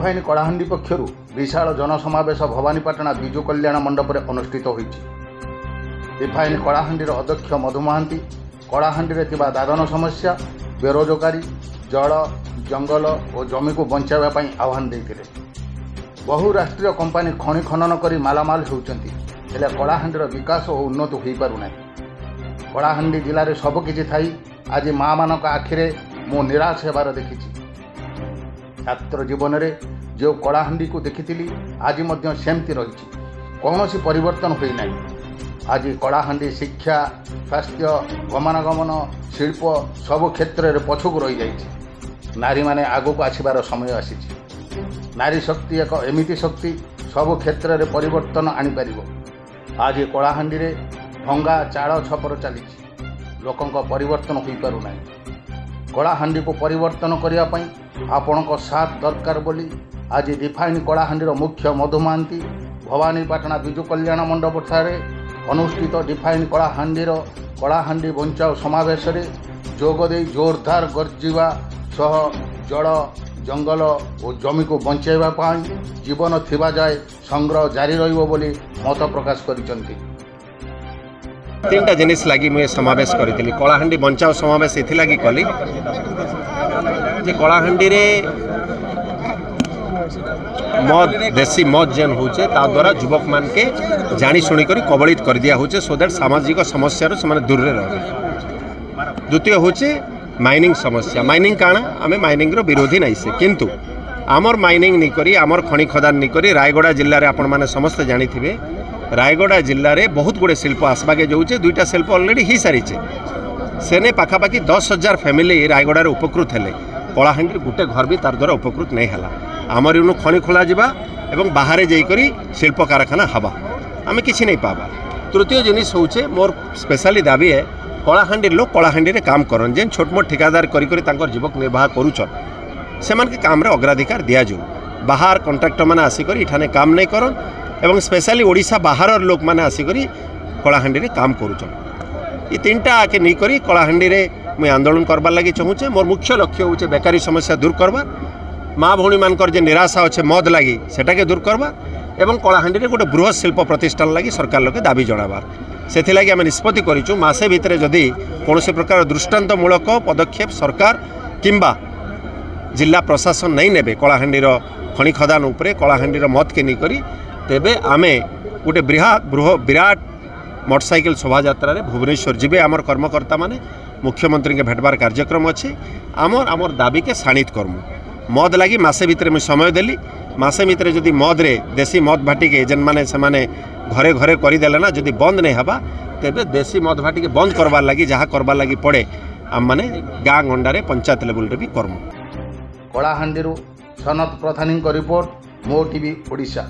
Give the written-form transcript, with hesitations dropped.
Define Kalahandi पक्षर विशाल जनसमावेश भवानीपाटना विजु कल्याण मंडप में अनुष्ठित होइछि। Define कलाहांडीर अध्यक्ष मधु महांती कलाहांडी दादन समस्या बेरोजगारी जल जंगल और जमी को बचाइवाई आह्वान देते। बहुराष्ट्रीय कंपानी खनि खनन कर मालामाल होती कलाहांडीर विकास और उन्नति हो पारना। कलाहांडी जिले में सबकि थी आज माँ मान आखिरे मु निराश होबार देखी। छात्र जीवन में जो कलाहांडी को देखी आज सेमती रही कौन परिवर्तन होना। आज कलाहांडी शिक्षा स्वास्थ्य गमनागमन शिल्प सब क्षेत्र में पछक रही जाइए। नारी माने आगो को आसबार समय आसी। नारी शक्ति एक एमिति शक्ति सब क्षेत्र में परिवर्तन आनीपर। आज कलाहांडी रे भंगा चाड़ छपर चली लोकों परिवर्तन हो पारना। कलाहांडी को परिवर्तन करने आपण साथ दरकार बोली आज डिफाइन कलाहांडीर मुख्य मधु महांती भवानीपाटना विजु कल्याण मंडप ठारे अनुष्ठित डिफाइन कलाहांडीर कलाहांडी बंचाओ समावेश जोगदे जोरदार गर्जिवा सह जल जंगल और जमी को बचाइवा जीवन थिबा जाए संग्रह जारी रहिबो बोली मत प्रकाश करिसंती। तीनटा जिनिस लगी मुझे समावेश करी कलाहांडी बंचाओ समावेश इथिलागी कली जे कलाहांडी रे मद देसी मद जेन होचे ता द्वारा युवक मान के जानी शुणी करी कबलित कर दिया होचे सो दैट सामाजिक समस्या रो से दूर रे रहे। द्वितीय होचे माइनिंग समस्या। माइनिंग काना आमे माइनिंग रो विरोधी नहीं से किंतु आमर माइनिंग नहीं करी आमर खनि खदान नहीं करी रायगड़ा जिल्ला रे आपण माने समस्त जानी थिबे रायगड़ा जिल्ला रे बहुत गुड़े शिल्प आसबाके जाऊे। दुईटा शिल्प अलरेडी हो सारी सेने पाखापाखि 10,000 फैमिली रायगड़ा रे उपकृत हेले। कलाहांडी गोटे घर भी तार द्वारा उपकृत नहीं है। आमर इनु खनि खोला जिबा एवं बाहर जाइकरी शिल्प कारखाना हवा आमे किछि नहीं पाबा। तृतीय जिनिस होचे मोर स्पेशली दाबी है कलाहांडी लोग कलाहांडी रे काम करन जेन छोट मोट ठिकादार करी करी तांकर जीवक निर्वाह करूछन सेमान के काम रे अग्राधिकार दिया जो। बाहर कॉन्ट्रैक्टर माने आसी करी इठाने काम नहीं करन एवं स्पेशली ओडिशा बाहर लोक मैंने आसिक कलाहांडी रे काम करुचन। ये तीनटा आके नहीं करी कलाहांडी रे मुझे आंदोलन करबार लगी चाहूचे। मोर मुख्य लक्ष्य होचे बेकारी समस्या दूर करवा माँ भौणी मानकर जे निराशा अच्छे मद लगी सेटा के दूर करवा एवं कलाहांडी रे गोटे बृहत शिल्प प्रतिष्ठान लगी सरकार लोके दाबी जनाबार से आम निष्पत्ति करूँ मासे भितर जदि कौन प्रकार दृष्टांतमूलक पदक्षेप सरकार किंबा जिला प्रशासन नहीं नेबे कलाहांडीर खनि खदान उपरे कलाहांडीर मद के नहीं करी तेबे आमे गोटे विराट मोटरसाइकिल शोभा यात्रा रे भुवनेश्वर जीवे आमर कर्मकर्ता माने मुख्यमंत्री के भेटबार कार्यक्रम अच्छे। आमर दाबी के शाणित करमु मद लगी मासे भितर मुझे समय देली मासे भितर जदि मद रे देसी मद भाटी के जेन माने से माने घरे घरे करदेले ना जदि बंद नहीं हबा तेबे देसी मद भाटी के बंद करबार लगी जहाँ करबार लगी पड़े आम माने गाँ गंडारे पंचायत लेवल रे भी करमु। कलाहांडी सनत प्रधानी रिपोर्ट मो टीवी ओडिशा।